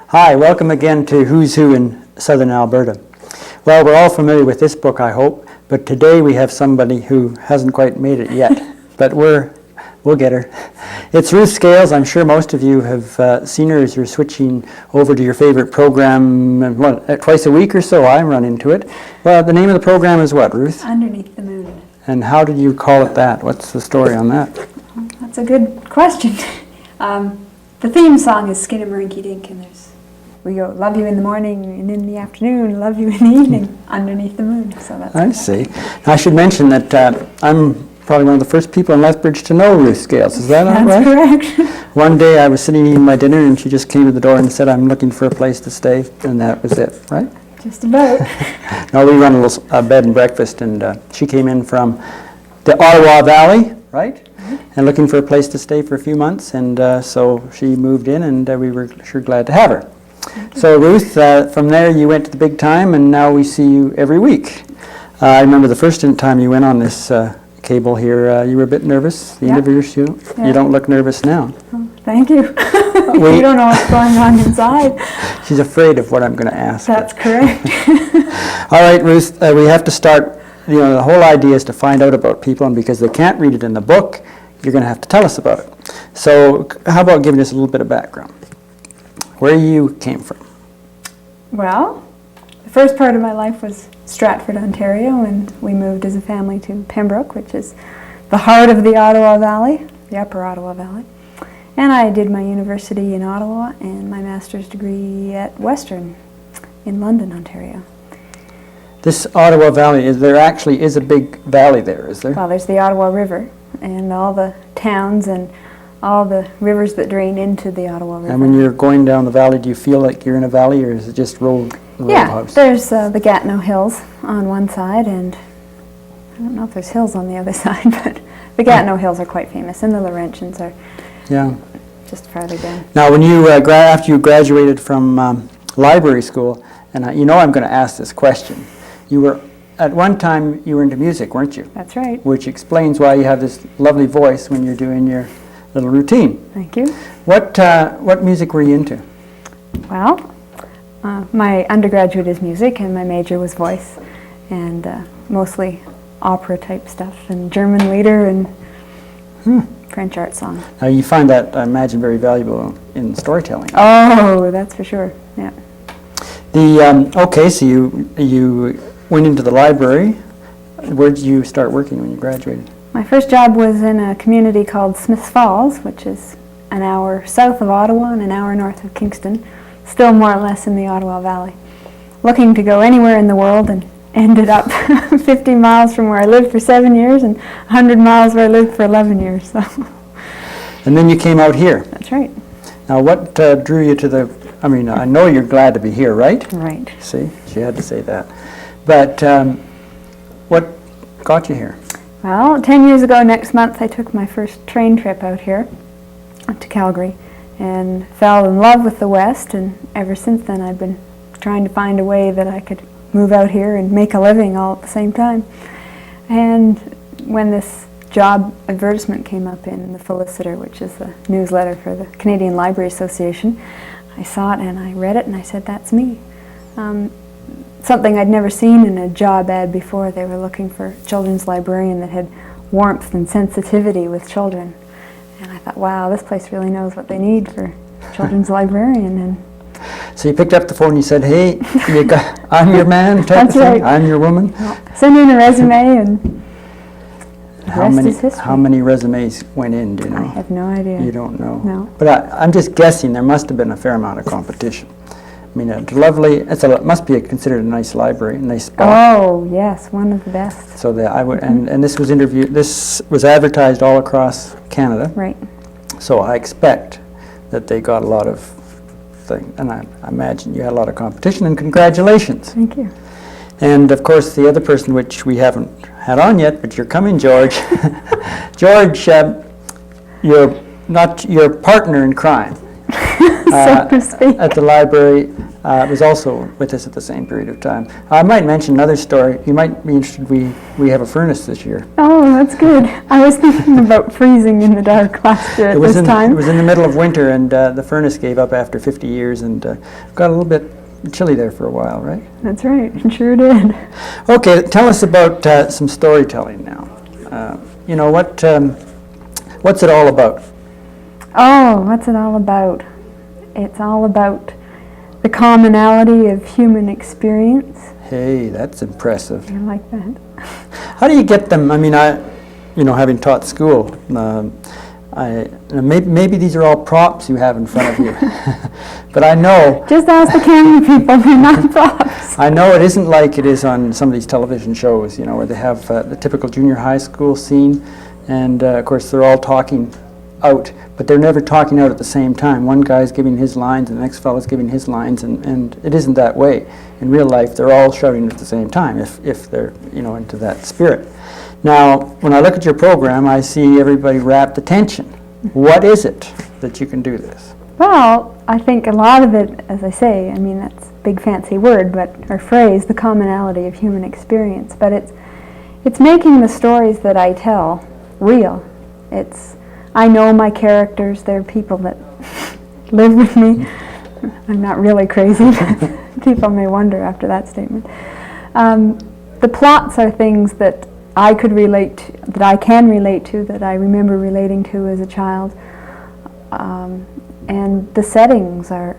Hi, welcome again to Who's Who in Southern Alberta. Well, we're all familiar with this book, I hope, but today we have somebody who hasn't quite made it yet, but we'll get her. It's Ruth Scales. I'm sure most of you have seen her as you're switching over to your favorite program twice a week or so. I run into it. Well, the name of the program is what, Ruth? Underneath the Moon. And how did you call it that? What's the story on that? That's a good question. The theme song is Skinnamarink Dink, and we go, love you in the morning and in the afternoon, love you in the evening, underneath the moon. So that's I see. I should mention that I'm probably one of the first people in Lethbridge to know Ruth Scales. Is that right? That's correct. One day I was sitting eating my dinner and she just came to the door and said, I'm looking for a place to stay, and that was it, right? Just about. No, we run a little bed and breakfast, and she came in from the Ottawa Valley, right? And looking for a place to stay for a few months, and so she moved in, and we were sure glad to have her. So Ruth, from there you went to the big time, and now we see you every week. I remember the first time you went on this cable here, you were a bit nervous. The interviewers, you don't look nervous now. Oh, thank you. You don't know what's going on inside. She's afraid of what I'm going to ask. That's correct. All right, Ruth, we have to start. The whole idea is to find out about people, and because they can't read it in the book, you're going to have to tell us about it. So how about giving us a little bit of background? Where you came from? Well, the first part of my life was Stratford, Ontario, and we moved as a family to Pembroke, which is the heart of the Ottawa Valley, the upper Ottawa Valley. And I did my university in Ottawa and my master's degree at Western in London, Ontario. This Ottawa Valley, there actually is a big valley there, is there? Well, there's the Ottawa River and all the towns and all the rivers that drain into the Ottawa River. And when you're going down the valley, do you feel like you're in a valley, or is it just road house? There's the Gatineau Hills on one side, and I don't know if there's hills on the other side, but the Gatineau Hills are quite famous, and the Laurentians are just farther down. Now, when you after you graduated from library school, and I'm going to ask this question, at one time you were into music, weren't you? That's right. Which explains why you have this lovely voice when you're doing your little routine. Thank you. What music were you into? Well, my undergraduate is music, and my major was voice, and mostly opera type stuff, and German lieder, and French art song. Now you find that, I imagine, very valuable in storytelling. Oh, that's for sure. Yeah. Okay, so you went into the library. Where did you start working when you graduated? My first job was in a community called Smiths Falls, which is an hour south of Ottawa and an hour north of Kingston, still more or less in the Ottawa Valley. Looking to go anywhere in the world, and ended up 50 miles from where I lived for 7 years and 100 miles where I lived for 11 years. So. And then you came out here. That's right. Now what drew you to I know you're glad to be here, right? Right. See, she had to say that. But what got you here? Well, 10 years ago next month I took my first train trip out here to Calgary and fell in love with the West, and ever since then I've been trying to find a way that I could move out here and make a living all at the same time. And when this job advertisement came up in the Felicitor, which is the newsletter for the Canadian Library Association, I saw it and I read it and I said, that's me. Something I'd never seen in a job ad before. They were looking for a children's librarian that had warmth and sensitivity with children. And I thought, wow, this place really knows what they need for a children's librarian. And so you picked up the phone and you said, hey, I'm your man, that's right. I'm your woman. Well, send in a resume, and the rest is history. How many resumes went in, do you know? I have no idea. You don't know? No. But I'm just guessing there must have been a fair amount of competition. I mean, it's lovely. It must be considered a nice library, a nice spot. Oh yes, one of the best. So I would, and this was This was advertised all across Canada. Right. So I expect that they got a lot of things, and I imagine you had a lot of competition. And congratulations. Thank you. And of course, the other person, which we haven't had on yet, but you're coming, George. George, you're not your partner in crime. So to speak. At the library. was also with us at the same period of time. I might mention another story. You might be interested. We have a furnace this year. Oh, that's good. I was thinking about freezing in the dark last year at this time. It was in the middle of winter, and the furnace gave up after 50 years, and got a little bit chilly there for a while, right? That's right. It sure did. Okay, tell us about some storytelling now. You know, what's it all about? Oh, what's it all about? It's all about the commonality of human experience. Hey, that's impressive. I like that. How do you get them? I mean, having taught school, maybe these are all props you have in front of you, but I know. Just ask the camera people, they're not props. I know it isn't like it is on some of these television shows, where they have the typical junior high school scene, and of course they're all talking out, but they're never talking out at the same time. One guy's giving his lines and the next fellow's giving his lines, and it isn't that way. In real life, they're all shouting at the same time if they're into that spirit. Now, when I look at your program, I see everybody rapt attention. What is it that you can do this? Well, I think a lot of it, as I say, I mean that's a big fancy word, or phrase, the commonality of human experience. But it's making the stories that I tell real. I know my characters, they're people that live with me. I'm not really crazy, but people may wonder after that statement. The plots are things that I could relate to, that I can relate to, that I remember relating to as a child. And the settings are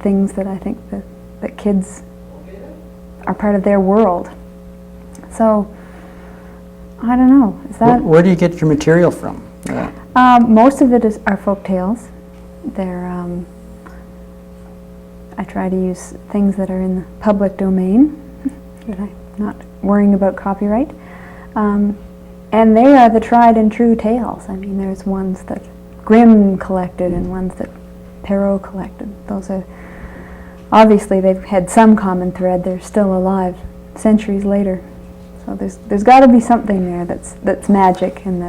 things that I think that kids are part of their world. So, I don't know. Is that Where do you get your material from? most of it are folk tales. They're I try to use things that are in the public domain, that I'm not worrying about copyright. And they are the tried and true tales. I mean, there's ones that Grimm collected and ones that Perrault collected. Those are, obviously they've had some common thread. They're still alive centuries later. So there's got to be something there that's magic and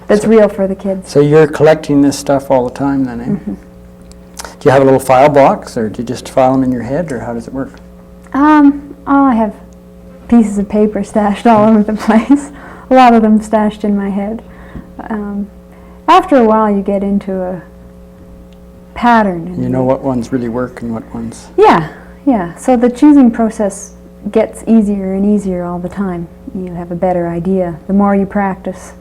that's real for the kids. So you're collecting this stuff all the time then, eh? Mm-hmm. Do you have a little file box, or do you just file them in your head, or how does it work? I have pieces of paper stashed all over the place. A lot of them stashed in my head. After a while, you get into a pattern. You know what ones really work and what ones... Yeah. So the choosing process gets easier and easier all the time. You have a better idea. The more you practice,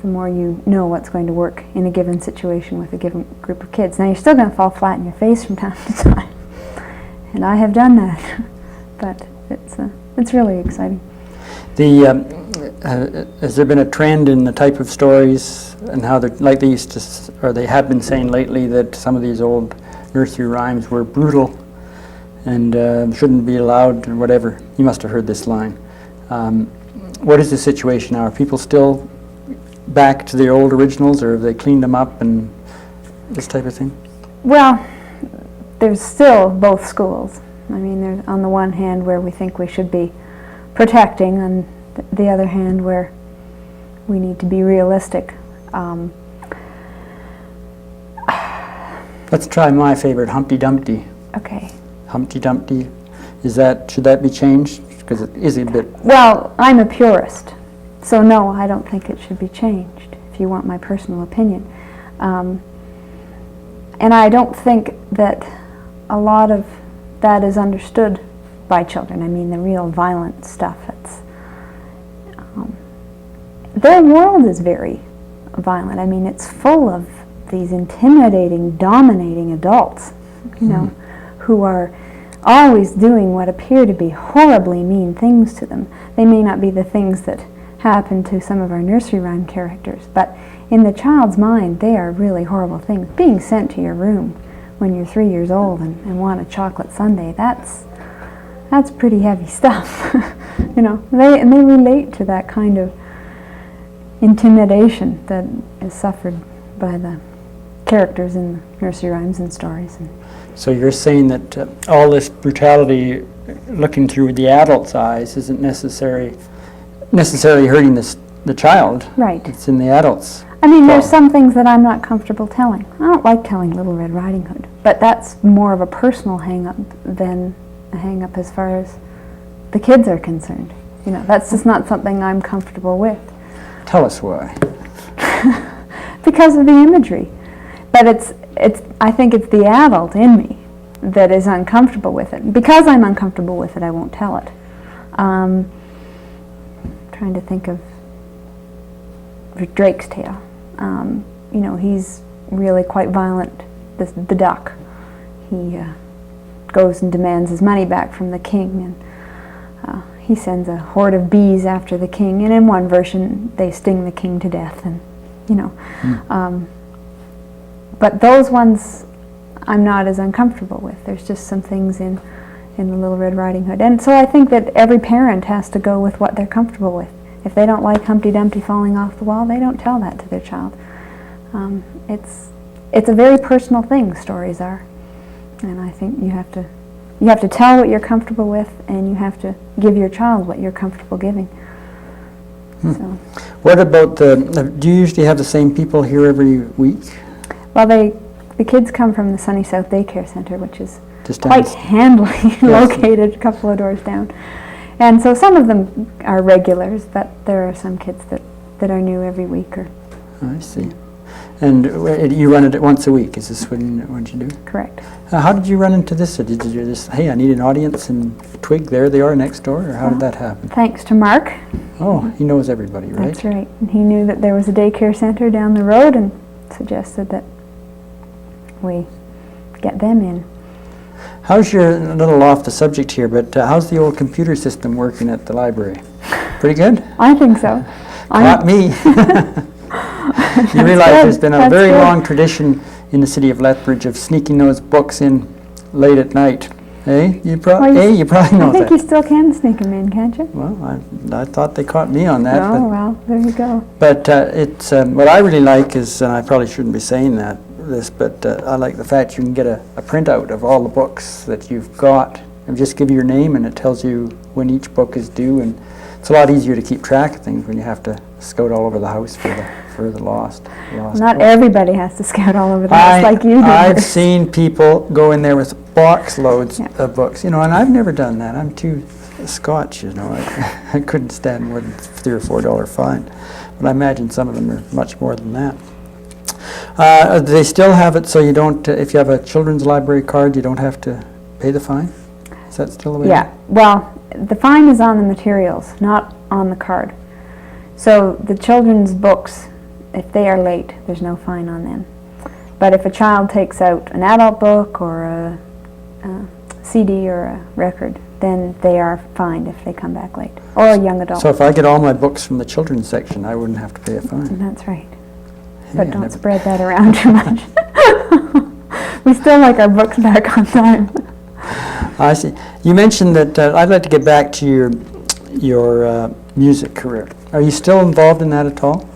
the more you know what's going to work in a given situation with a given group of kids. Now, you're still going to fall flat in your face from time to time. And I have done that. But it's really exciting. Has there been a trend in the type of stories and how they're, like they used to, or they have been saying lately, that some of these old nursery rhymes were brutal and shouldn't be allowed or whatever? You must have heard this line. What is the situation now? Are people still back to their old originals, or have they cleaned them up and this type of thing? Well, there's still both schools. I mean, there's on the one hand where we think we should be protecting, and the other hand where we need to be realistic. Let's try my favorite, Humpty Dumpty. Okay. Humpty Dumpty, should that be changed? Because it is a bit... Well, I'm a purist, so no, I don't think it should be changed, if you want my personal opinion. And I don't think that a lot of that is understood by children. I mean, the real violent stuff. Their world is very violent. I mean, it's full of these intimidating, dominating adults, you know, who are always doing what appear to be horribly mean things to them. They may not be the things that happen to some of our nursery rhyme characters, but in the child's mind, they are really horrible things. Being sent to your room when you're 3 years old and want a chocolate sundae, that's pretty heavy stuff. You know, they relate to that kind of intimidation that is suffered by the characters in the nursery rhymes and stories. So you're saying that all this brutality, looking through the adult's eyes, isn't necessarily hurting the child. Right. It's in the adults. I mean, there's Well- some things that I'm not comfortable telling. I don't like telling Little Red Riding Hood, but that's more of a personal hang-up than a hang-up as far as the kids are concerned. You know, that's just not something I'm comfortable with. Tell us why. Because of the imagery. But I think it's the adult in me that is uncomfortable with it. Because I'm uncomfortable with it, I won't tell it. Trying to think of Drake's Tale. You know, he's really quite violent, the duck. He goes and demands his money back from the king, and he sends a horde of bees after the king, and in one version they sting the king to death, and you know. But those ones I'm not as uncomfortable with. There's just some things in the Little Red Riding Hood. And so I think that every parent has to go with what they're comfortable with. If they don't like Humpty Dumpty falling off the wall, they don't tell that to their child. It's a very personal thing, stories are. And I think you have to tell what you're comfortable with, and you have to give your child what you're comfortable giving. So. What about do you usually have the same people here every week? Well, the kids come from the Sunny South Daycare Center, which is Just quite down- handily located a couple of doors down. And so some of them are regulars, but there are some kids that are new every week. I see. And you run it once a week. Is this what you do? Correct. How did you run into this? Or did you just, hey, I need an audience, and twig, there they are next door? Or how did that happen? Thanks to Mark. Oh, he knows everybody, right? That's right. And he knew that there was a daycare center down the road and suggested that we get them in. How's a little off the subject here, but how's the old computer system working at the library? Pretty good? I think so. Caught me. You realize there's been a That's very good. long tradition in the city of Lethbridge of sneaking those books in late at night. Eh? You probably know I think that. you still can sneak them in, can't you? Well, I thought they caught me on that. Oh, well, there you go. But it's what I really like is, and I probably shouldn't be saying this, but I like the fact you can get a printout of all the books that you've got, and just give your name, and it tells you when each book is due, and it's a lot easier to keep track of things when you have to scout all over the house for the lost Not book. everybody has to scout all over the house like you do. I've seen people go in there with box loads Yeah. of books, you know, and I've never done that. I'm too Scotch, you know. I couldn't stand more than $3 or $4 fine, but I imagine some of them are much more than that. Do they still have it so you don't, if you have a children's library card, you don't have to pay the fine? Is that still the way? Yeah, well, the fine is on the materials, not on the card. So the children's books, if they are late, there's no fine on them. But if a child takes out an adult book or a CD or a record, then they are fined if they come back late, or a young adult. So if I get all my books from the children's section, I wouldn't have to pay a fine? That's right. Hey, But I don't never- spread that around too much. We still like our books back on time. I see. You mentioned that I'd like to get back to your music career. Are you still involved in that at all?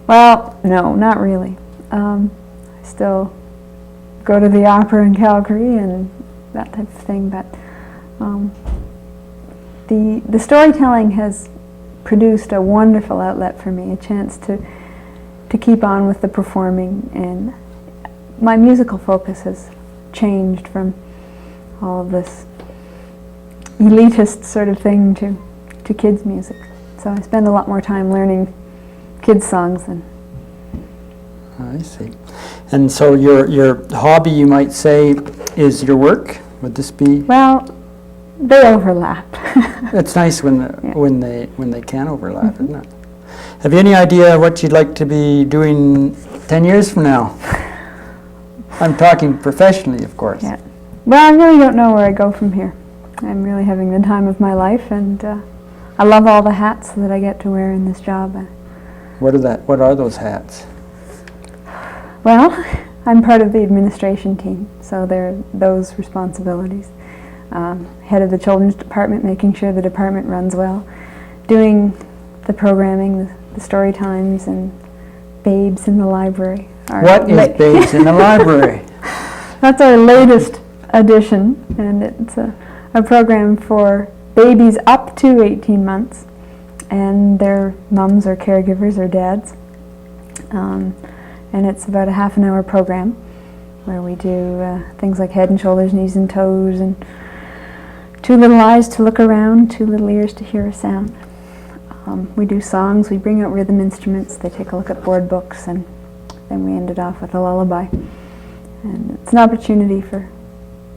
Well, no, not really. I still go to the opera in Calgary and that type of thing, but the storytelling has produced a wonderful outlet for me, a chance to keep on with the performing, and my musical focus has changed from all of this elitist sort of thing to kids' music. So I spend a lot more time learning kids' songs than. I see. And so your hobby, you might say, is your work? Would this be? Well, they overlap. It's nice when they can overlap, isn't it? Have you any idea what you'd like to be doing 10 years from now? I'm talking professionally, of course. Yeah. Well, I really don't know where I go from here. I'm really having the time of my life, and I love all the hats that I get to wear in this job. What are those hats? Well, I'm part of the administration team, so there are those responsibilities. Head of the children's department, making sure the department runs well, doing the programming, the story times, and Babes in the Library. What is Babes in the Library? That's our latest addition, and it's a program for babies up to 18 months and their mums or caregivers or dads. And it's about a half-an-hour program where we do things like head and shoulders, knees and toes, and 2 little eyes to look around, 2 little ears to hear a sound. We do songs, we bring out rhythm instruments, they take a look at board books, and then we end it off with a lullaby. And it's an opportunity for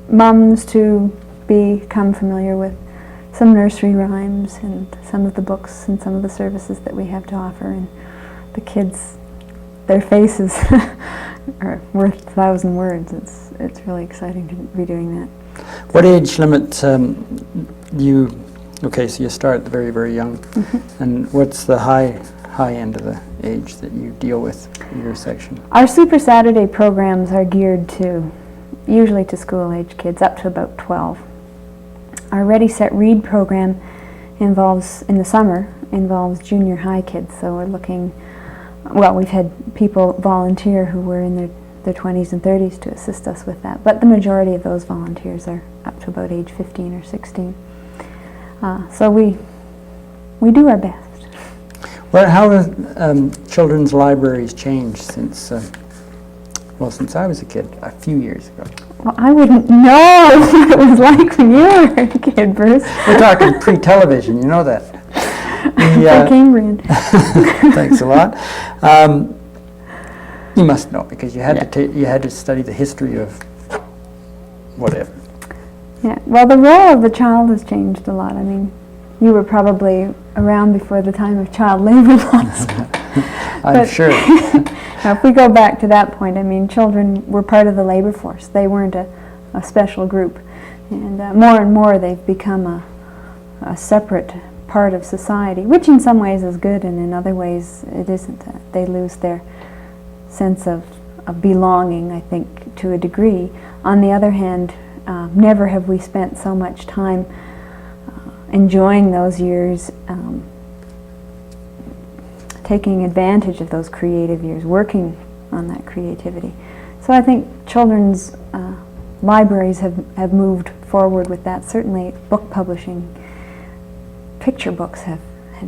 mums to become familiar with some nursery rhymes and some of the books and some of the services that we have to offer. And the kids, their faces are worth 1,000 words. It's really exciting to be doing that. What age limit okay, so you start at the very, very young. And what's the high end of the age that you deal with in your section? Our Super Saturday programs are geared usually to school-age kids, up to about 12. Our Ready, Set, Read program in the summer involves junior high kids, so we're looking, well, we've had people volunteer who were in their 20s and 30s to assist us with that, but the majority of those volunteers are up to about age 15 or 16. So we do our best. Well, how have children's libraries changed since I was a kid, a few years ago? Well, I wouldn't know what it was like when you were a kid, Bruce. We're talking pre-television, you know that. Cambrian. Thanks a lot. You must know, because you had to study the history of whatever. Yeah, well, the role of the child has changed a lot. I mean, you were probably around before the time of child labor laws. I'm sure. Now, if we go back to that point, I mean, children were part of the labor force. They weren't a special group. And more they've become a separate part of society, which in some ways is good, and in other ways it isn't. They lose their sense of belonging, I think, to a degree. On the other hand, never have we spent so much time enjoying those years, taking advantage of those creative years, working on that creativity. So I think children's libraries have moved forward with that. Certainly book publishing, picture books have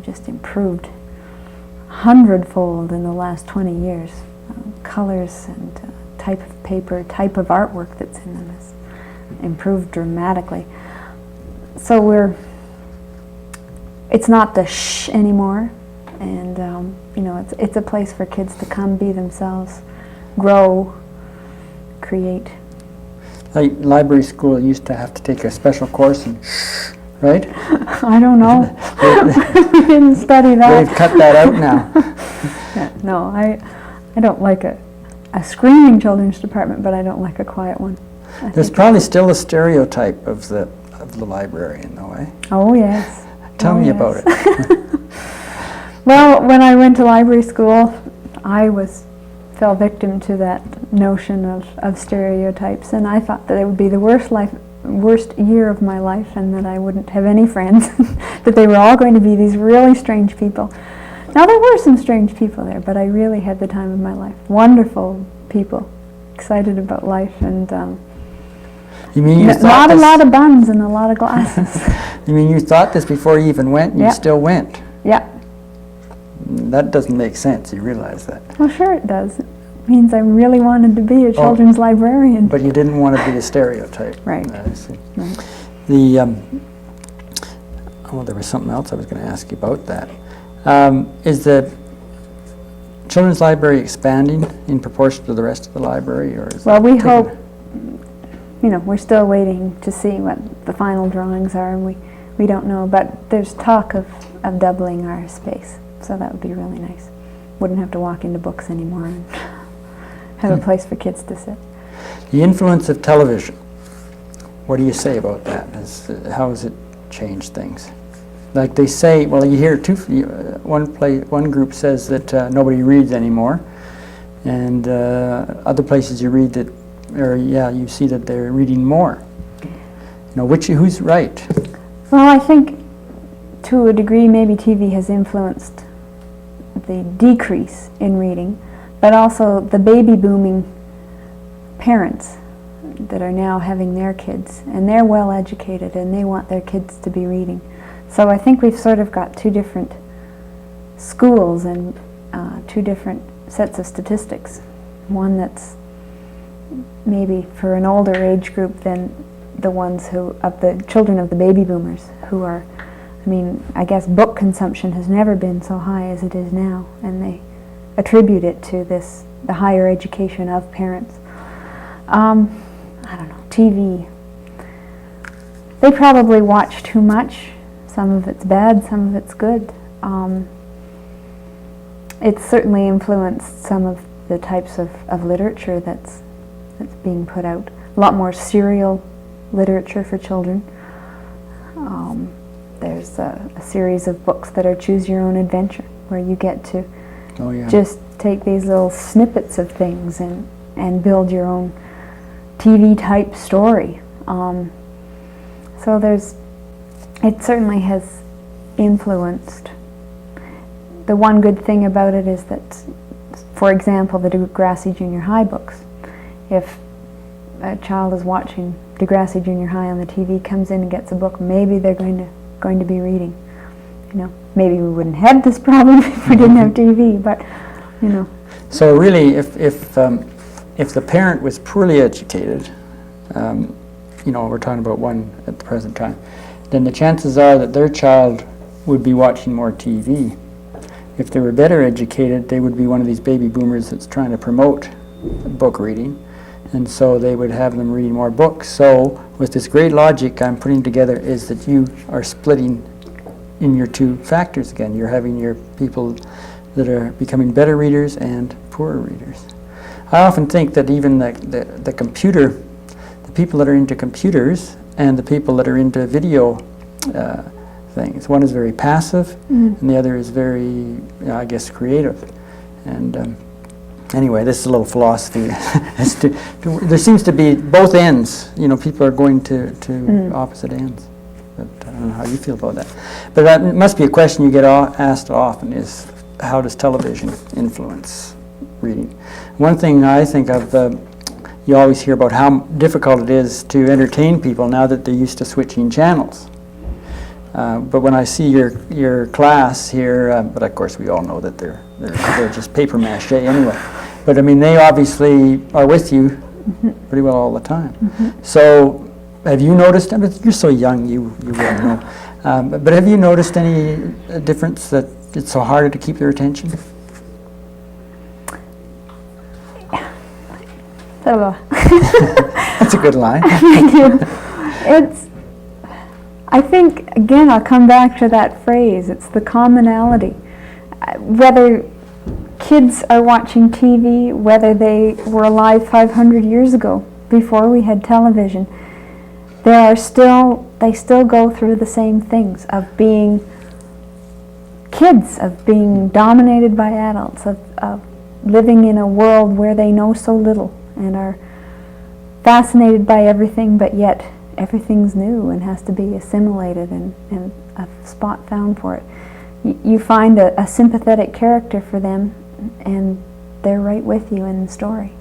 just improved 100-fold in the last 20 years. Colors and type of paper, type of artwork that's in them has improved dramatically. So it's not the shh anymore, and it's a place for kids to come, be themselves, grow, create. Like library school used to have to take a special course in shh, right? I don't know. We didn't study that. They've cut that out now. Yeah, no, I don't like a screaming children's department, but I don't like a quiet one. There's probably still a stereotype of the librarian, though, eh? Oh, yes. Tell me about it. Well, when I went to library school, I fell victim to that notion of stereotypes, and I thought that it would be the worst year of my life, and that I wouldn't have any friends, that they were all going to be these really strange people. Now, there were some strange people there, but I really had the time of my life. Wonderful people, excited about life, and you mean you not a lot of buns and a lot of glasses. You mean you thought this before you even went, and you still went? Yeah. That doesn't make sense, you realize that. Well, sure it does. It means I really wanted to be a children's librarian. But you didn't want to be a stereotype. Right. I see. Right. There was something else I was going to ask you about that. Is the children's library expanding in proportion to the rest of the library, or is well, we hope. We're still waiting to see what the final drawings are, and we don't know. But there's talk of doubling our space, so that would be really nice. Wouldn't have to walk into books anymore and have a place for kids to sit. The influence of television. What do you say about that? How has it changed things? Like they say, well, you hear one group says that nobody reads anymore, and other places you read that, you see that they're reading more. Who's right? Well, I think to a degree maybe TV has influenced the decrease in reading, but also the baby booming parents that are now having their kids, and they're well educated and they want their kids to be reading. So I think we've sort of got two different schools and two different sets of statistics. One that's maybe for an older age group than the ones of the children of the baby boomers who are, I mean, I guess book consumption has never been so high as it is now, and they attribute it to the higher education of parents. I don't know, TV. They probably watch too much. Some of it's bad, some of it's good. It's certainly influenced some of the types of literature that's being put out. A lot more serial literature for children. There's a series of books that are choose your own adventure, where you get to just take these little snippets of things and build your own TV type story. So it certainly has influenced. The one good thing about it is that, for example, the Degrassi Junior High books, if a child is watching Degrassi Junior High on the TV, comes in and gets a book, maybe they're going to be reading. You know, maybe we wouldn't have this problem if we didn't have TV, but you know. So really, if the parent was poorly educated, you know, we're talking about one at the present time, then the chances are that their child would be watching more TV. If they were better educated, they would be one of these baby boomers that's trying to promote book reading, and so they would have them reading more books. So with this great logic I'm putting together is that you are splitting in your two factors again. You're having your people that are becoming better readers and poorer readers. I often think that even the computer, the people that are into computers and the people that are into video things, one is very passive and the other is very, I guess, creative. And anyway, this is a little philosophy. There seems to be both ends. You know, people are going to opposite ends. But I don't know how you feel about that. But that must be a question you get asked often, is how does television influence reading? One thing I think of, you always hear about how difficult it is to entertain people now that they're used to switching channels. But when I see your class here, but of course we all know that they're just paper mache anyway. But I mean, they obviously are with you pretty well all the time. So have you noticed, I mean, you're so young, you wouldn't know, but have you noticed any difference that it's so harder to keep their attention? That's a good line. I think, again, I'll come back to that phrase, it's the commonality. Whether kids are watching TV, whether they were alive 500 years ago, before we had television, they still go through the same things of being kids, of being dominated by adults, of living in a world where they know so little and are fascinated by everything, but yet everything's new and has to be assimilated and a spot found for it. You find a sympathetic character for them, and they're right with you in the story.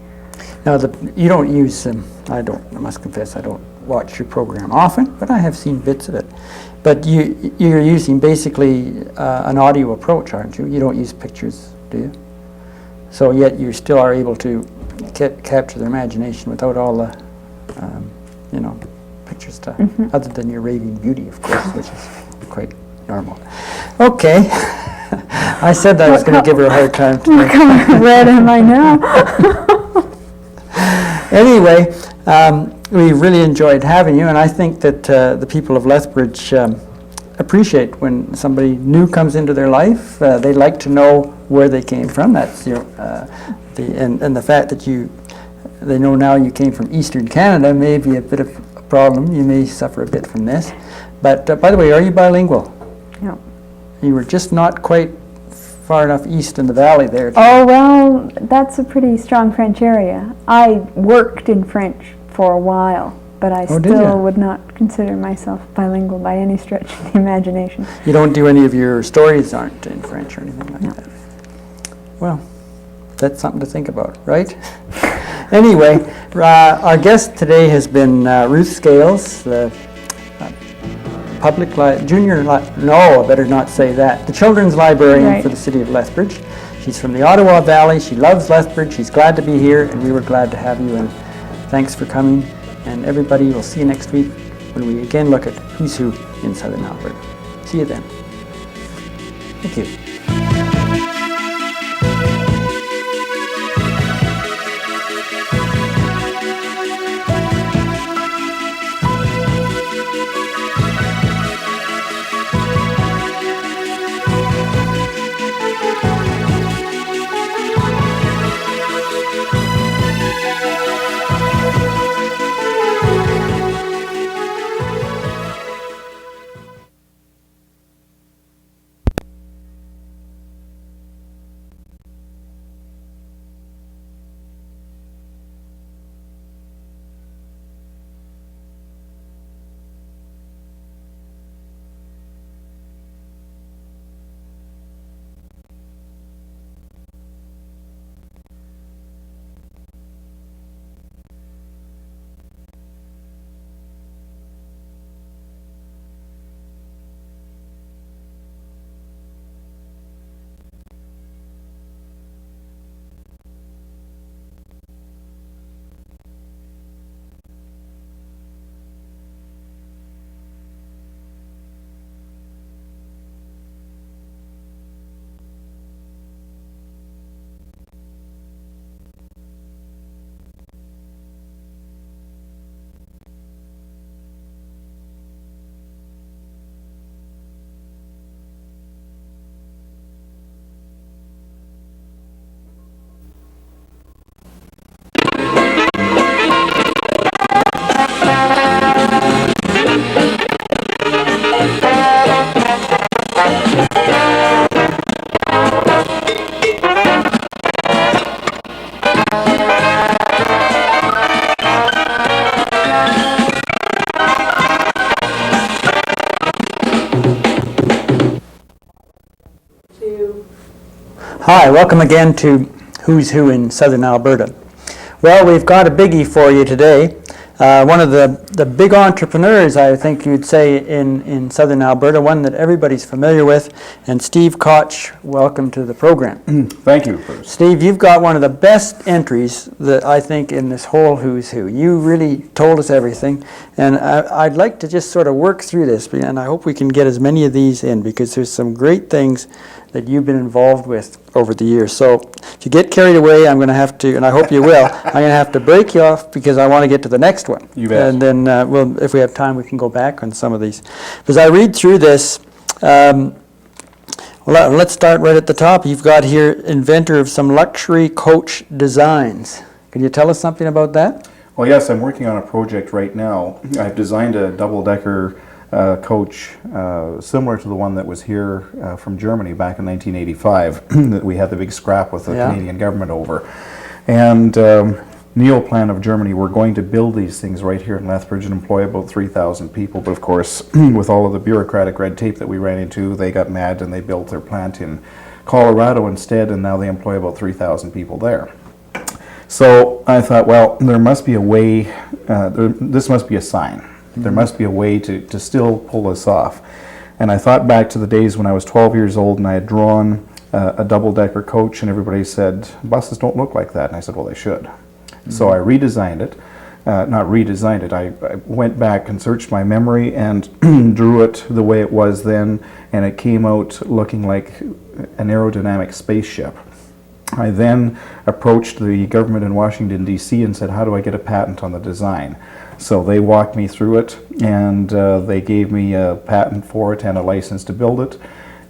Now, you don't use, I must confess, I don't watch your program often, but I have seen bits of it. But you're using basically an audio approach, aren't you? You don't use pictures, do you? So yet you still are able to capture their imagination without all the, you know, picture stuff, other than your raving beauty, of course, which is quite normal. Okay. I said that I was going to give her a hard time today. What color red am I now? Anyway, we really enjoyed having you, and I think that the people of Lethbridge appreciate when somebody new comes into their life. They like to know where they came from. That's and the fact that they know now you came from Eastern Canada may be a bit of a problem. You may suffer a bit from this. But by the way, are you bilingual? No. You were just not quite far enough east in the valley there. Oh, well, that's a pretty strong French area. I worked in French for a while, but I still would not consider myself bilingual by any stretch of the imagination. You don't do any of your stories aren't in French or anything like that? Well, that's something to think about, right? Anyway, our guest today has been Ruth Scales, the no, I better not say that. The children's librarian Right. for the city of Lethbridge. She's from the Ottawa Valley. She loves Lethbridge. She's glad to be here, and we were glad to have you. And thanks for coming. And everybody, we'll see you next week when we again look at who's who in Southern Alberta. See you then. Thank you. Hi, welcome again to Who's Who in Southern Alberta. Well, we've got a biggie for you today. One of the big entrepreneurs, I think you'd say, in Southern Alberta, one that everybody's familiar with, and Steve Kotch, welcome to the program. Thank you, Bruce. Steve, you've got one of the best entries that I think in this whole Who's Who. You really told us everything, and I'd like to just sort of work through this, and I hope we can get as many of these in, because there's some great things that you've been involved with over the years. So if you get carried away, I'm going to have to, and I hope you will, I'm going to have to break you off because I want to get to the next one. You bet. And then, if we have time, we can go back on some of these. As I read through this, let's start right at the top. You've got here, inventor of some luxury coach designs. Can you tell us something about that? Well, yes, I'm working on a project right now. I've designed a double-decker coach similar to the one that was here from Germany back in 1985 that we had the big scrap with the Canadian government over. And Neil Plan of Germany were going to build these things right here in Lethbridge and employ about 3,000 people. But of course, with all of the bureaucratic red tape that we ran into, they got mad and they built their plant in Colorado instead, and now they employ about 3,000 people there. So I thought, well, there must be a way, this must be a sign. There must be a way to still pull this off. And I thought back to the days when I was 12 years old and I had drawn a double-decker coach, and everybody said, buses don't look like that. And I said, well, they should. So I redesigned it. Not redesigned it, I went back and searched my memory and drew it the way it was then, and it came out looking like an aerodynamic spaceship. I then approached the government in Washington, D.C. and said, how do I get a patent on the design? So they walked me through it, and they gave me a patent for it and a license to build it.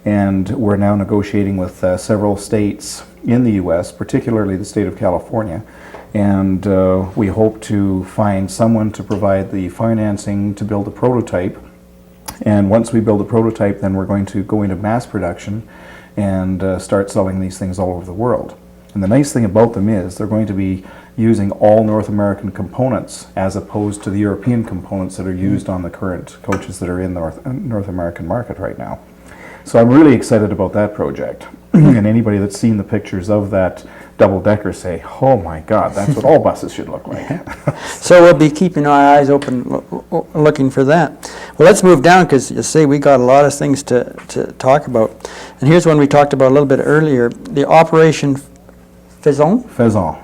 And we're now negotiating with several states in the U.S., particularly the state of California. And we hope to find someone to provide the financing to build a prototype. And once we build a prototype, then we're going to go into mass production and start selling these things all over the world. And the nice thing about them is they're going to be using all North American components as opposed to the European components that are used on the current coaches that are in the North American market right now. So I'm really excited about that project. And anybody that's seen the pictures of that double-decker say, oh my God, that's what all buses should look like. So we'll be keeping our eyes open looking for that. Well, let's move down because you see we got a lot of things to talk about. And here's one we talked about a little bit earlier, the Operation Faisan. Faisan.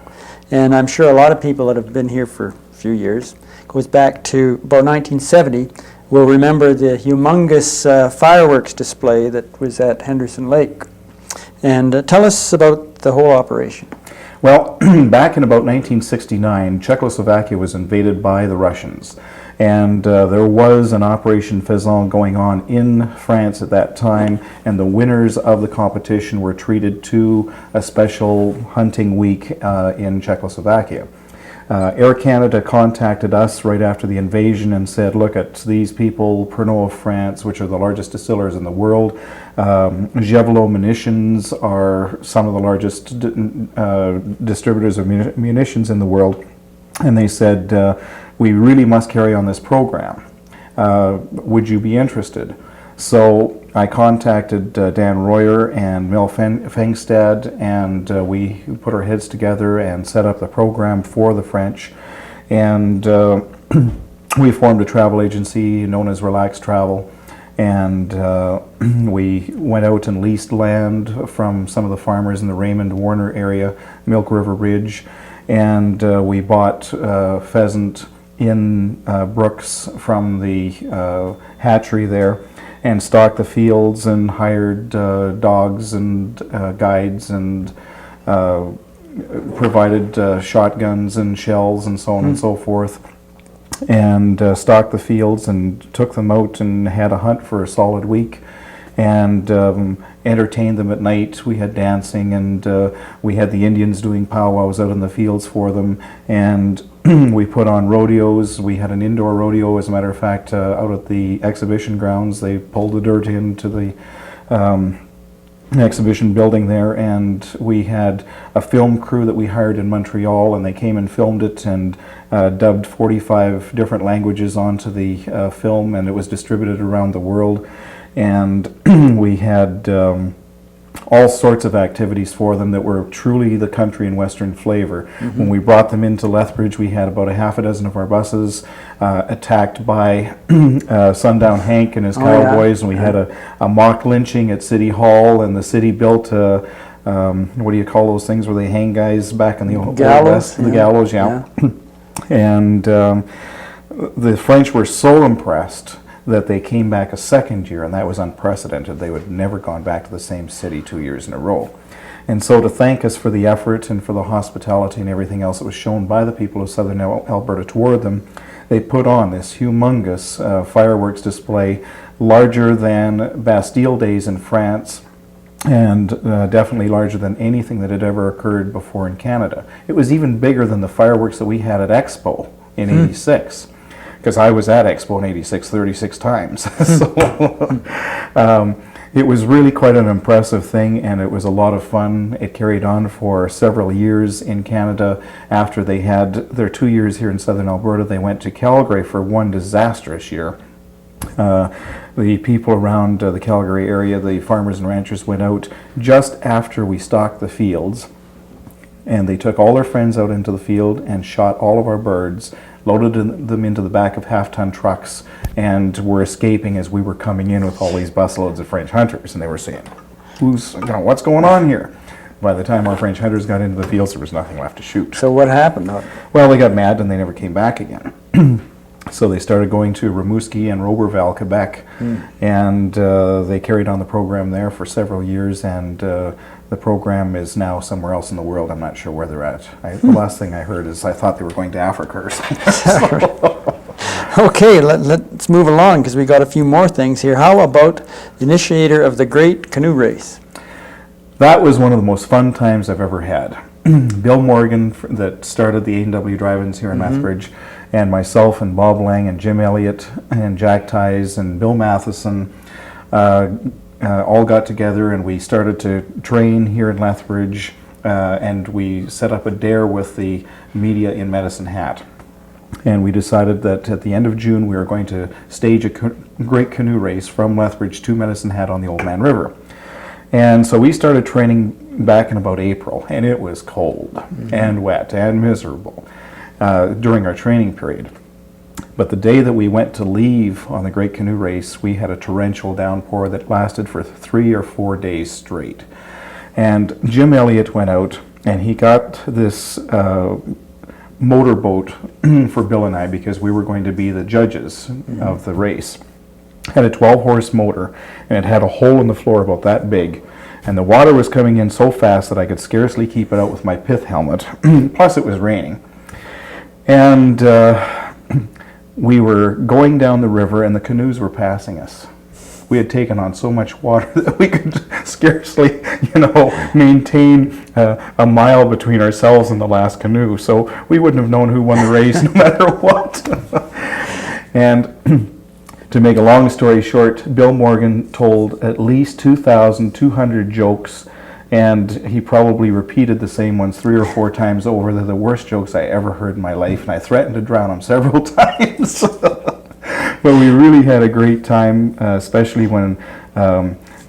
And I'm sure a lot of people that have been here for a few years, goes back to about 1970, will remember the humongous fireworks display that was at Henderson Lake. And tell us about the whole operation. Well, back in about 1969, Czechoslovakia was invaded by the Russians. And there was an Operation Faisan going on in France at that time, and the winners of the competition were treated to a special hunting week in Czechoslovakia. Air Canada contacted us right after the invasion and said, look at these people, Pernod of France, which are the largest distillers in the world. Javelot munitions are some of the largest distributors of munitions in the world. And they said, we really must carry on this program. Would you be interested? So I contacted Dan Royer and Mel Fengstad, and we put our heads together and set up the program for the French. And we formed a travel agency known as Relax Travel. And we went out and leased land from some of the farmers in the Raymond Warner area, Milk River Ridge. And we bought pheasant in Brooks from the hatchery there, and stocked the fields and hired dogs and guides and provided shotguns and shells and so on and so forth, and stocked the fields and took them out and had a hunt for a solid week, and entertained them at night. We had dancing, and we had the Indians doing powwows out in the fields for them, and we put on rodeos. We had an indoor rodeo, as a matter of fact, out at the exhibition grounds. They pulled the dirt into the exhibition building there, and we had a film crew that we hired in Montreal, and they came and filmed it and dubbed 45 different languages onto the film, and it was distributed around the world. And we had all sorts of activities for them that were truly the country and western flavor. When we brought them into Lethbridge, we had about a half a dozen of our buses attacked by Sundown Hank and his cowboys, and we had a mock lynching at City Hall, and the city built what do you call those things where they hang guys back in the old West? The gallows, yeah. And the French were so impressed that they came back a second year, and that was unprecedented. They would never gone back to the same city 2 years in a row. And so to thank us for the effort and for the hospitality and everything else that was shown by the people of southern Alberta toward them, they put on this humongous fireworks display, larger than Bastille Days in France, and definitely larger than anything that had ever occurred before in Canada. It was even bigger than the fireworks that we had at Expo in '86. Because I was at Expo in '86 36 times. So it was really quite an impressive thing, and it was a lot of fun. It carried on for several years in Canada. After they had their 2 years here in southern Alberta, they went to Calgary for one disastrous year. The people around the Calgary area, the farmers and ranchers, went out just after we stocked the fields, and they took all their friends out into the field and shot all of our birds, loaded them into the back of half-ton trucks, and were escaping as we were coming in with all these busloads of French hunters. And they were saying, what's going on here? By the time our French hunters got into the fields, there was nothing left to shoot. So what happened? Well, they got mad and they never came back again. So they started going to Rimouski and Roberval, Quebec, and they carried on the program there for several years, and the program is now somewhere else in the world. I'm not sure where they're at. The last thing I heard is I thought they were going to Africa or something. Okay, let's move along because we got a few more things here. How about the initiator of the Great Canoe Race? That was one of the most fun times I've ever had. Bill Morgan, that started the A&W Drive-Ins here in Lethbridge, and myself and Bob Lang and Jim Elliott and Jack Ties and Bill Matheson all got together, and we started to train here in Lethbridge, and we set up a dare with the media in Medicine Hat. And we decided that at the end of June we were going to stage a great canoe race from Lethbridge to Medicine Hat on the Old Man River. And so we started training back in about April, and it was cold and wet and miserable during our training period. But the day that we went to leave on the Great Canoe Race, we had a torrential downpour that lasted for 3 or 4 days straight. And Jim Elliott went out and he got this motorboat for Bill and I, because we were going to be the judges of the race. It had a 12-horse motor, and it had a hole in the floor about that big. And the water was coming in so fast that I could scarcely keep it out with my pith helmet. Plus it was raining. And we were going down the river and the canoes were passing us. We had taken on so much water that we could scarcely, maintain a mile between ourselves and the last canoe. So we wouldn't have known who won the race no matter what. And to make a long story short, Bill Morgan told at least 2,200 jokes, and he probably repeated the same ones 3 or 4 times over. They're the worst jokes I ever heard in my life, and I threatened to drown him several times. But we really had a great time, especially when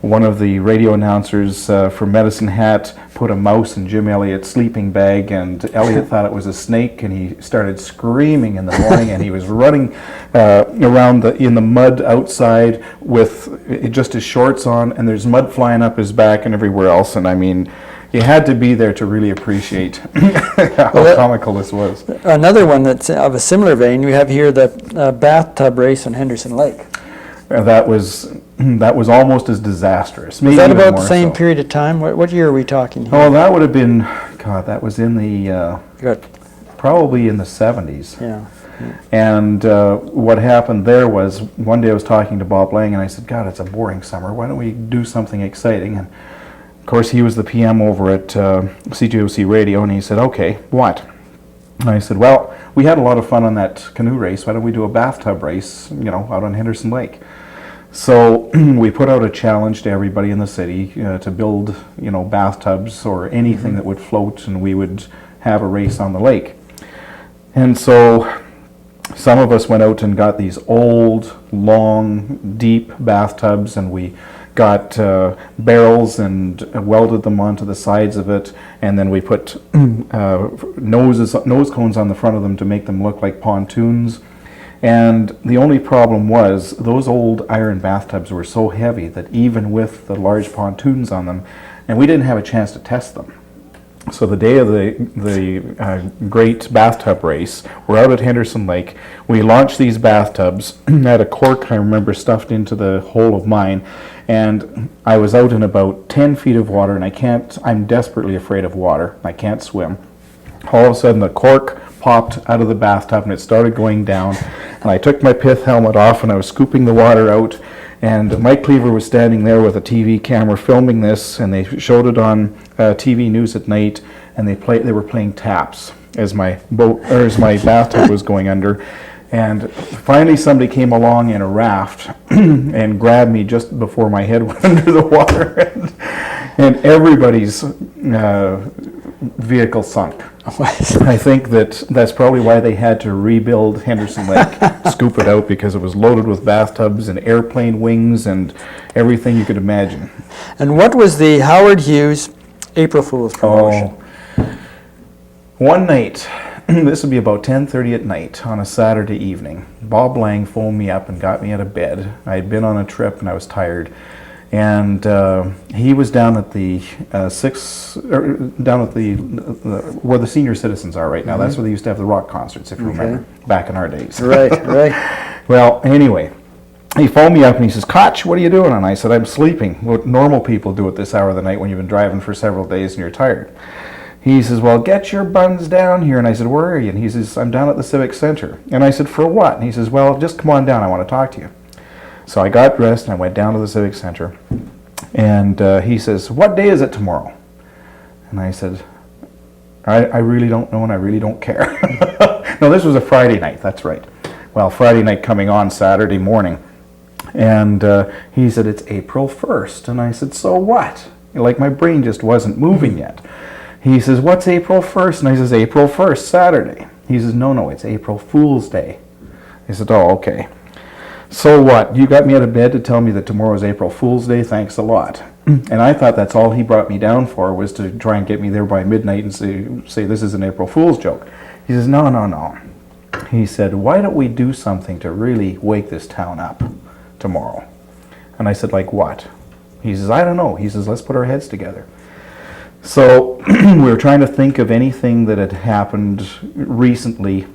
one of the radio announcers from Medicine Hat put a mouse in Jim Elliott's sleeping bag, and Elliott thought it was a snake, and he started screaming in the morning, and he was running around in the mud outside with just his shorts on, and there's mud flying up his back and everywhere else. And I mean, you had to be there to really appreciate how comical this was. Another one that's of a similar vein, we have here the bathtub race on Henderson Lake. That was almost as disastrous. Is that about the same period of time? What year are we talking here? Oh, that would have been, God, that was in the, probably in the 70s. Yeah. And what happened there was, one day I was talking to Bob Lang, and I said, God, it's a boring summer. Why don't we do something exciting? And of course, he was the PM over at CJOC Radio, and he said, okay, what? And I said, well, we had a lot of fun on that canoe race. Why don't we do a bathtub race, out on Henderson Lake? So we put out a challenge to everybody in the city to build, bathtubs or anything that would float, and we would have a race on the lake. And so some of us went out and got these old, long, deep bathtubs, and we got barrels and welded them onto the sides of it, and then we put nose cones on the front of them to make them look like pontoons. And the only problem was those old iron bathtubs were so heavy that even with the large pontoons on them, and we didn't have a chance to test them. So the day of the great bathtub race, we're out at Henderson Lake. We launched these bathtubs, had a cork, I remember, stuffed into the hole of mine, and I was out in about 10 feet of water, and I'm desperately afraid of water. I can't swim. All of a sudden the cork popped out of the bathtub and it started going down, and I took my pith helmet off and I was scooping the water out, and Mike Cleaver was standing there with a TV camera filming this, and they showed it on TV News at night, and they were playing taps as my bathtub was going under. And finally somebody came along in a raft and grabbed me just before my head went under the water, and everybody's vehicle sunk. I think that's probably why they had to rebuild Henderson Lake, scoop it out, because it was loaded with bathtubs and airplane wings and everything you could imagine. And what was the Howard Hughes April Fool's promotion? One night, this would be about 10:30 at night on a Saturday evening, Bob Lang phoned me up and got me out of bed. I had been on a trip and I was tired. And he was down at the where the senior citizens are right now. That's where they used to have the rock concerts, if you remember, back in our days. Right. Well, anyway, he phoned me up and he says, Kotch, what are you doing? And I said, I'm sleeping. What normal people do at this hour of the night when you've been driving for several days and you're tired. He says, well, get your buns down here. And I said, where are you? And he says, I'm down at the Civic Center. And I said, for what? And he says, well, just come on down. I want to talk to you. So I got dressed and I went down to the Civic Center, and he says, what day is it tomorrow? And I said, I really don't know, and I really don't care. No, this was a Friday night, that's right. Well, Friday night coming on Saturday morning. And he said, it's April 1st. And I said, so what? Like, my brain just wasn't moving yet. He says, what's April 1st? And I says, April 1st, Saturday. He says, no, it's April Fool's Day. I said, oh, okay. So what? You got me out of bed to tell me that tomorrow is April Fool's Day? Thanks a lot. And I thought that's all he brought me down for, was to try and get me there by midnight and say this is an April Fool's joke. He says, no. he said, why don't we do something to really wake this town up tomorrow? And I said, like what? He says, I don't know. He says, let's put our heads together. So we were trying to think of anything that had happened recently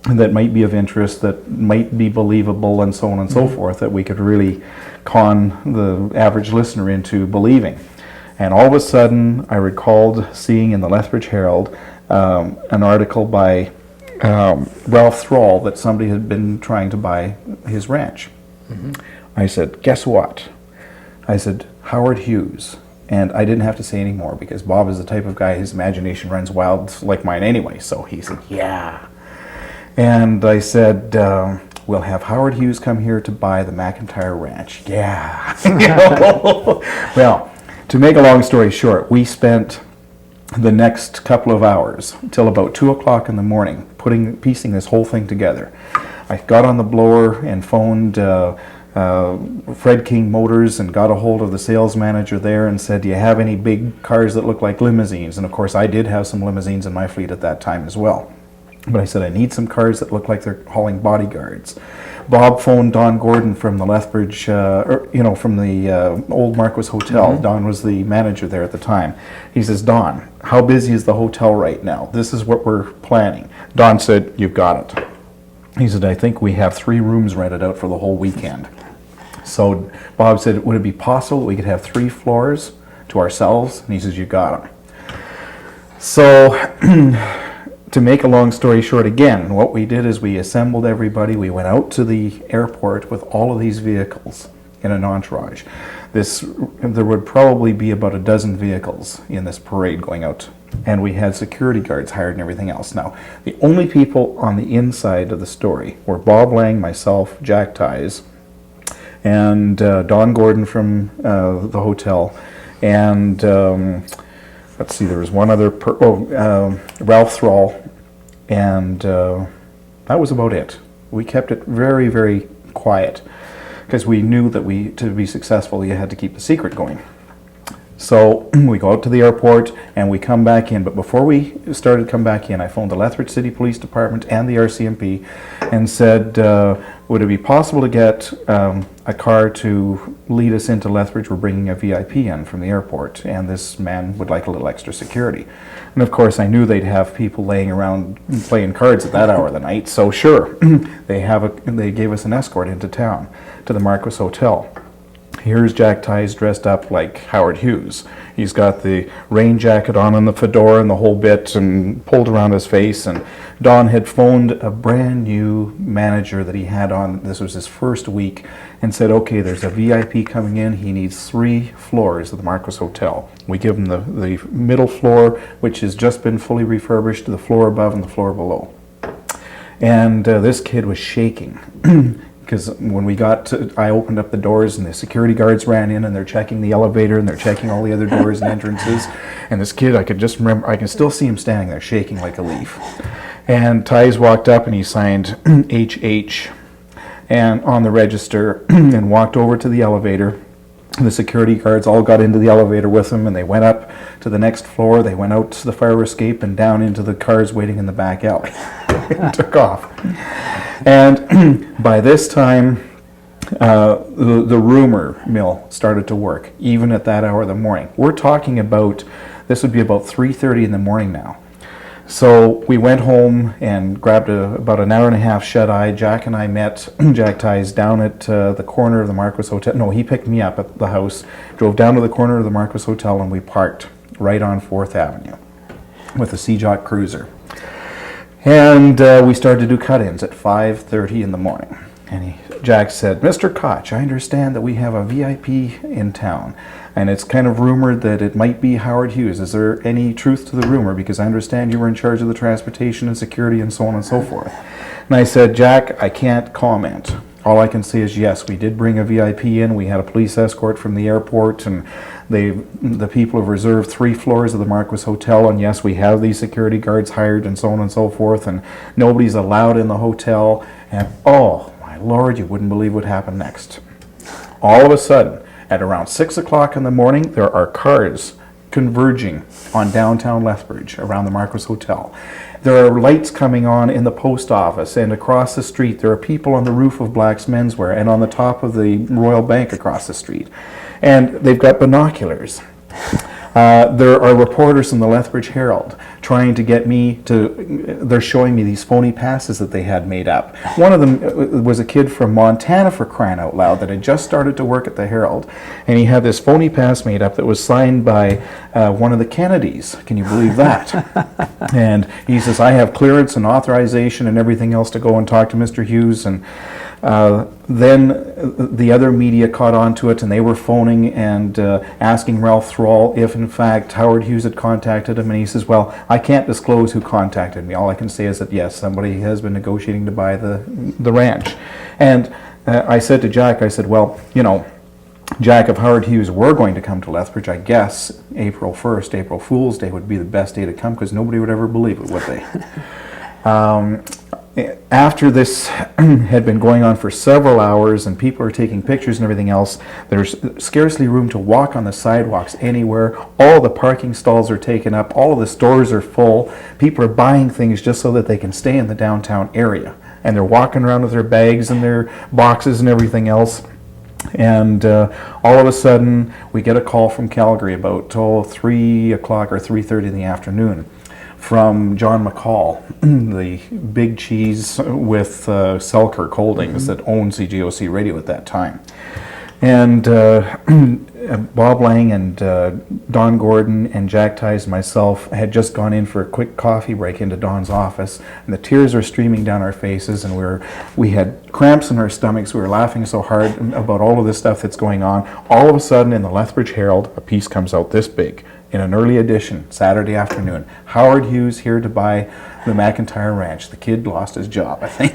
that might be of interest, that might be believable, and so on and so forth, that we could really con the average listener into believing. And all of a sudden, I recalled seeing in the Lethbridge Herald an article by Ralph Thrall that somebody had been trying to buy his ranch. I said, guess what? I said, Howard Hughes. And I didn't have to say any more because Bob is the type of guy, his imagination runs wild like mine anyway. So he said, yeah. And I said, we'll have Howard Hughes come here to buy the McIntyre Ranch. Yeah. Well, to make a long story short, we spent the next couple of hours till about 2 o'clock in the morning piecing this whole thing together. I got on the blower and phoned Fred King Motors and got a hold of the sales manager there and said, do you have any big cars that look like limousines? And of course I did have some limousines in my fleet at that time as well. But I said, I need some cars that look like they're hauling bodyguards. Bob phoned Don Gordon from the Lethbridge, from the old Marquis Hotel. Don was the manager there at the time. He says, Don, how busy is the hotel right now? This is what we're planning. Don said, you've got it. He said, I think we have 3 rooms rented out for the whole weekend. So Bob said, would it be possible that we could have 3 floors to ourselves? And he says, you got them. So to make a long story short again, what we did is we assembled everybody. We went out to the airport with all of these vehicles in an entourage. There would probably be about a dozen vehicles in this parade going out. And we had security guards hired and everything else. Now, the only people on the inside of the story were Bob Lang, myself, Jack Ties, and Don Gordon from the hotel, and let's see, there was one other, Ralph Thrall, and that was about it. We kept it very, very quiet because we knew that to be successful, you had to keep the secret going. So we go out to the airport and we come back in, but before we started to come back in, I phoned the Lethbridge City Police Department and the RCMP and said, would it be possible to get a car to lead us into Lethbridge? We're bringing a VIP in from the airport, and this man would like a little extra security. And of course, I knew they'd have people laying around playing cards at that hour of the night, so sure, they gave us an escort into town to the Marquis Hotel. Here's Jack Ties dressed up like Howard Hughes. He's got the rain jacket on and the fedora and the whole bit and pulled around his face. And Don had phoned a brand new manager that he had on, this was his first week, and said, okay, there's a VIP coming in. He needs 3 floors of the Marquis Hotel. We give him the middle floor, which has just been fully refurbished, to the floor above and the floor below. And this kid was shaking. Because when we got to, I opened up the doors and the security guards ran in and they're checking the elevator and they're checking all the other doors and entrances. And this kid, I can still see him standing there shaking like a leaf. And Ties walked up and he signed HH and on the register and walked over to the elevator. The security guards all got into the elevator with him and they went up to the next floor. They went out to the fire escape and down into the cars waiting in the back alley. And took off. And by this time, the rumor mill started to work, even at that hour of the morning. We're talking about, this would be about 3:30 in the morning now. So we went home and grabbed about an hour and a half shut-eye. Jack and I met Jack Ties down at the corner of the Marquis Hotel. No, he picked me up at the house, drove down to the corner of the Marquis Hotel, and we parked right on 4th Avenue with a Seajock Cruiser. And we started to do cut-ins at 5:30 in the morning. And Jack said, Mr. Kotch, I understand that we have a VIP in town, and it's kind of rumored that it might be Howard Hughes. Is there any truth to the rumor? Because I understand you were in charge of the transportation and security and so on and so forth. And I said, Jack, I can't comment. All I can say is, yes, we did bring a VIP in. We had a police escort from the airport, and the people have reserved 3 floors of the Marquis Hotel, and yes, we have these security guards hired and so on and so forth, and nobody's allowed in the hotel. And oh my Lord, you wouldn't believe what happened next. All of a sudden, at around 6 o'clock in the morning, there are cars converging on downtown Lethbridge around the Marquis Hotel. There are lights coming on in the post office, and across the street there are people on the roof of Black's Menswear and on the top of the Royal Bank across the street. And they've got binoculars. There are reporters from the Lethbridge Herald trying to get me to, they're showing me these phony passes that they had made up. One of them was a kid from Montana, for crying out loud, that had just started to work at the Herald, and he had this phony pass made up that was signed by one of the Kennedys. Can you believe that? And he says, I have clearance and authorization and everything else to go and talk to Mr. Hughes. And then the other media caught on to it, and they were phoning and asking Ralph Thrall if in fact Howard Hughes had contacted him, and he says, well, I can't disclose who contacted me. All I can say is that yes, somebody has been negotiating to buy the ranch. And I said to Jack, I said, well, you know, Jack, if Howard Hughes were going to come to Lethbridge, I guess April 1st, April Fool's Day, would be the best day to come, because nobody would ever believe it, would they? After this had been going on for several hours and people are taking pictures and everything else, there's scarcely room to walk on the sidewalks anywhere. All the parking stalls are taken up. All of the stores are full. People are buying things just so that they can stay in the downtown area. And they're walking around with their bags and their boxes and everything else. And all of a sudden, we get a call from Calgary about 3 o'clock or 3:30 in the afternoon, from John McCall, the big cheese with Selkirk Holdings that owned CJOC Radio at that time. And Bob Lang and Don Gordon and Jack Ties and myself had just gone in for a quick coffee break into Don's office, and the tears were streaming down our faces, and we had cramps in our stomachs. We were laughing so hard about all of this stuff that's going on. All of a sudden, in the Lethbridge Herald, a piece comes out this big, in an early edition, Saturday afternoon. Howard Hughes here to buy the McIntyre Ranch. The kid lost his job, I think.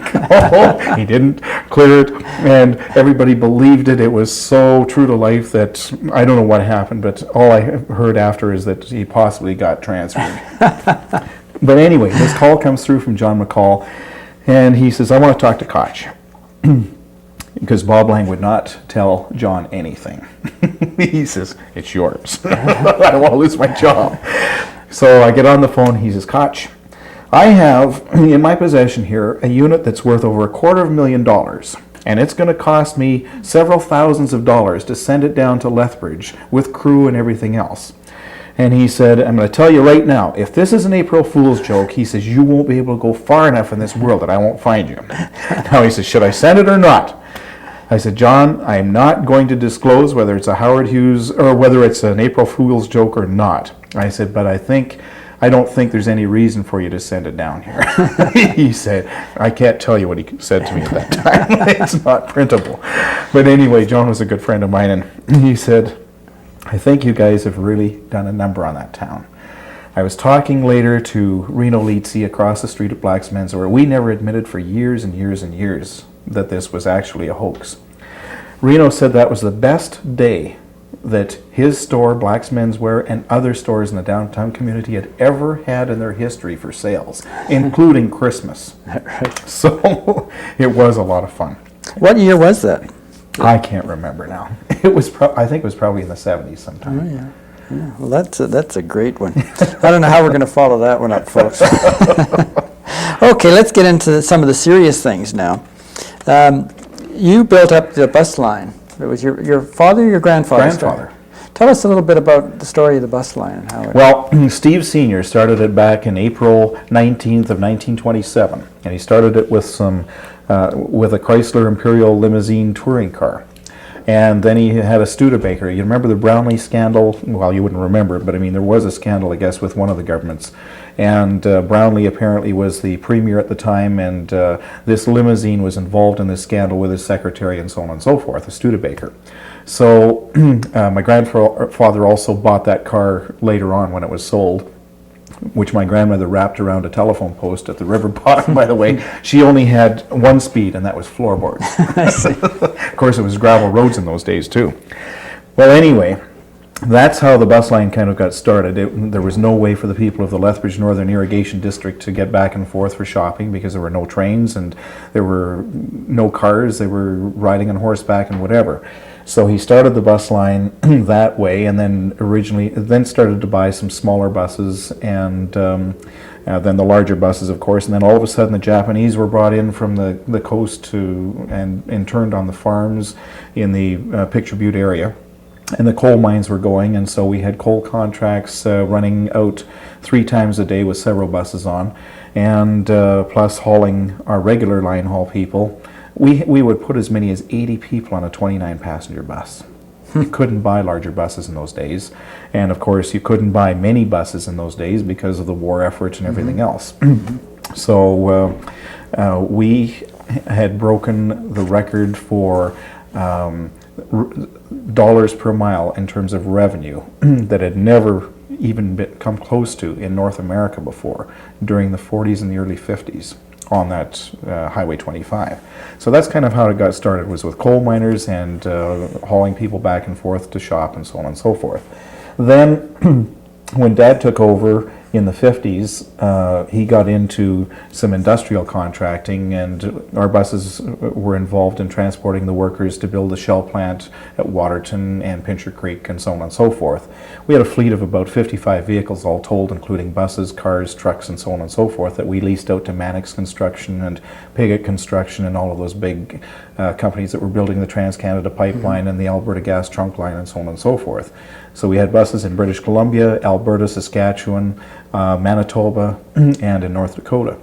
He didn't clear it, and everybody believed it. It was so true to life that I don't know what happened, but all I heard after is that he possibly got transferred. But anyway, this call comes through from John McCall, and he says, I want to talk to Kotch. Because Bob Lang would not tell John anything. He says, it's yours. I don't want to lose my job. So I get on the phone. He says, Kotch, I have in my possession here a unit that's worth over $250,000, and it's going to cost me several thousands of dollars to send it down to Lethbridge with crew and everything else. And he said, I'm going to tell you right now, if this is an April Fool's joke, he says, you won't be able to go far enough in this world that I won't find you. Now he says, should I send it or not? I said, John, I'm not going to disclose whether it's a Howard Hughes or whether it's an April Fool's joke or not. I said, but I don't think there's any reason for you to send it down here. He said, I can't tell you what he said to me at that time. It's not printable. But anyway, John was a good friend of mine, and he said, I think you guys have really done a number on that town. I was talking later to Reno Leetsy across the street at Black's Menswear. We never admitted for years and years and years that this was actually a hoax. Reno said that was the best day that his store, Black's Menswear, and other stores in the downtown community had ever had in their history for sales, including Christmas. Right. So it was a lot of fun. What year was that? I can't remember now. It was I think it was probably in the 70s sometime. Oh, yeah. Yeah. Well, that's a great one. I don't know how we're going to follow that one up, folks. Okay, let's get into some of the serious things now. You built up the bus line. It was your father or your grandfather? Grandfather. Tell us a little bit about the story of the bus line and how it... Well, Steve Sr. started it back in April 19th of 1927, and he started it with with a Chrysler Imperial limousine touring car. And then he had a Studebaker. You remember the Brownlee scandal? Well, you wouldn't remember it, but I mean, there was a scandal, I guess, with one of the governments. And Brownlee apparently was the premier at the time, and this limousine was involved in this scandal with his secretary and so on and so forth, a Studebaker. So my grandfather also bought that car later on when it was sold, which my grandmother wrapped around a telephone post at the river bottom, by the way. She only had one speed, and that was floorboards. Of course, it was gravel roads in those days, too. Well, anyway, that's how the bus line kind of got started. There was no way for the people of the Lethbridge Northern Irrigation District to get back and forth for shopping because there were no trains and there were no cars. They were riding on horseback and whatever. So he started the bus line that way, and then started to buy some smaller buses, and then the larger buses, of course. And then all of a sudden, the Japanese were brought in from the coast and interned on the farms in the Picture Butte area. And the coal mines were going, and so we had coal contracts running out 3 times a day with several buses on, and plus hauling our regular line haul people. We would put as many as 80 people on a 29-passenger bus. You couldn't buy larger buses in those days, and of course you couldn't buy many buses in those days because of the war effort and everything else. So we had broken the record for dollars per mile in terms of revenue that had never even come close to in North America before during the 40s and the early 50s on that Highway 25. So that's kind of how it got started, was with coal miners and hauling people back and forth to shop and so on and so forth. Then when Dad took over in the 50s, he got into some industrial contracting, and our buses were involved in transporting the workers to build a shell plant at Waterton and Pincher Creek and so on and so forth. We had a fleet of about 55 vehicles all told, including buses, cars, trucks, and so on and so forth, that we leased out to Mannix Construction and Piggott Construction and all of those big companies that were building the Trans-Canada Pipeline and the Alberta Gas Trunk Line and so on and so forth. So we had buses in British Columbia, Alberta, Saskatchewan, Manitoba, and in North Dakota.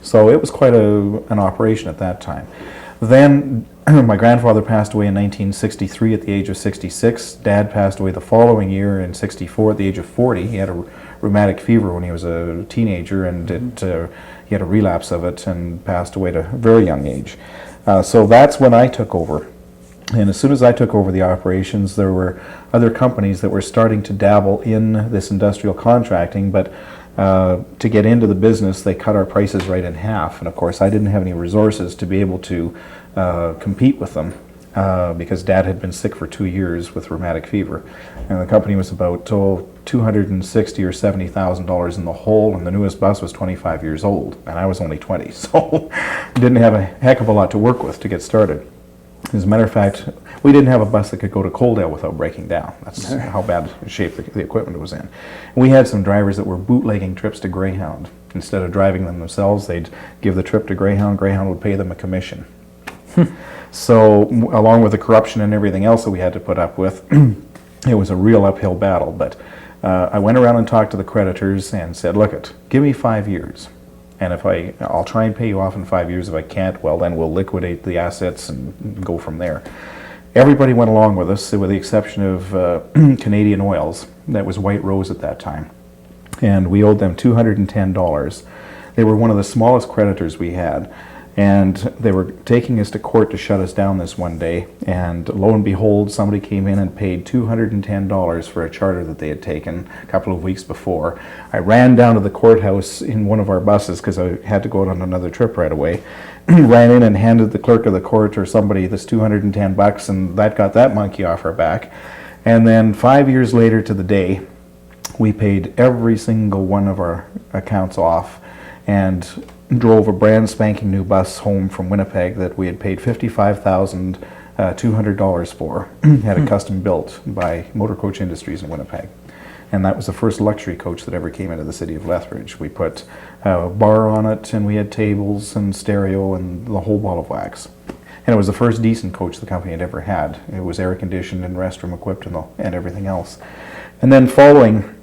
So it was quite an operation at that time. Then my grandfather passed away in 1963 at the age of 66. Dad passed away the following year in 64 at the age of 40. He had a rheumatic fever when he was a teenager, and he had a relapse of it and passed away at a very young age. So that's when I took over. And as soon as I took over the operations, there were other companies that were starting to dabble in this industrial contracting, but to get into the business, they cut our prices right in half. And of course, I didn't have any resources to be able to compete with them because Dad had been sick for 2 years with rheumatic fever. And the company was about $260,000 or $70,000 in the hole, and the newest bus was 25 years old, and I was only 20. So didn't have a heck of a lot to work with to get started. As a matter of fact, we didn't have a bus that could go to Coaldale without breaking down. That's how bad shape the equipment was in. We had some drivers that were bootlegging trips to Greyhound. Instead of driving them themselves, they'd give the trip to Greyhound. Greyhound would pay them a commission. So, along with the corruption and everything else that we had to put up with, it was a real uphill battle. But I went around and talked to the creditors and said, look, give me 5 years. And if I'll try and pay you off in 5 years. If I can't, well, then we'll liquidate the assets and go from there. Everybody went along with us, with the exception of Canadian Oils. That was White Rose at that time. And we owed them $210. They were one of the smallest creditors we had. And they were taking us to court to shut us down this one day. And lo and behold, somebody came in and paid $210 for a charter that they had taken a couple of weeks before. I ran down to the courthouse in one of our buses because I had to go on another trip right away. Ran in and handed the clerk of the court or somebody this $210, and that got that monkey off our back. And then 5 years later to the day, we paid every single one of our accounts off and drove a brand spanking new bus home from Winnipeg that we had paid $55,200 for. Had it custom built by Motor Coach Industries in Winnipeg. And that was the first luxury coach that ever came into the city of Lethbridge. We put a bar on it, and we had tables and stereo and the whole ball of wax. And it was the first decent coach the company had ever had. It was air conditioned and restroom equipped and everything else. And then following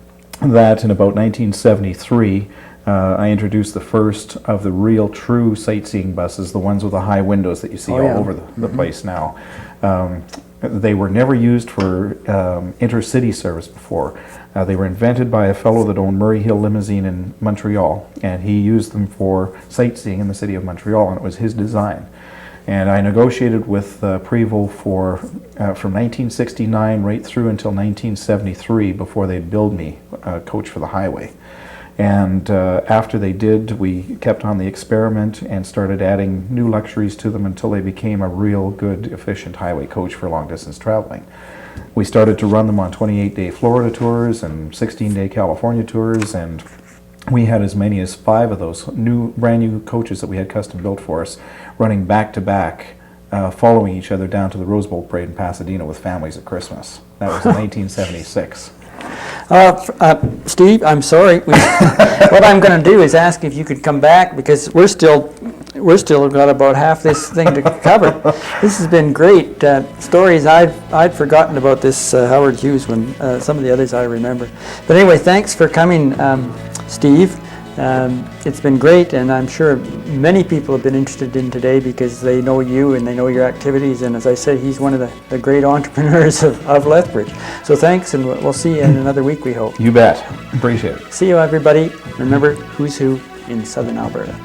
that, in about 1973, I introduced the first of the real true sightseeing buses, the ones with the high windows that you see all over the place now. They were never used for intercity service before. They were invented by a fellow that owned Murray Hill Limousine in Montreal, and he used them for sightseeing in the city of Montreal, and it was his design. And I negotiated with Prevost for from 1969 right through until 1973 before they'd build me a coach for the highway. And after they did, we kept on the experiment and started adding new luxuries to them until they became a real good, efficient highway coach for long-distance traveling. We started to run them on 28-day Florida tours and 16-day California tours, and we had as many as 5 of those brand new coaches that we had custom built for us running back-to-back following each other down to the Rose Bowl Parade in Pasadena with families at Christmas. That was in 1976. Steve, I'm sorry. What I'm going to do is ask if you could come back, because we're still got about half this thing to cover. This has been great. Stories I'd forgotten about this Howard Hughes one. Some of the others I remember. But anyway, thanks for coming, Steve. It's been great, and I'm sure many people have been interested in today because they know you and they know your activities, and as I said, he's one of the great entrepreneurs of Lethbridge. So thanks, and we'll see you in another week, we hope. You bet. Appreciate it. See you, everybody. Remember, who's who in Southern Alberta.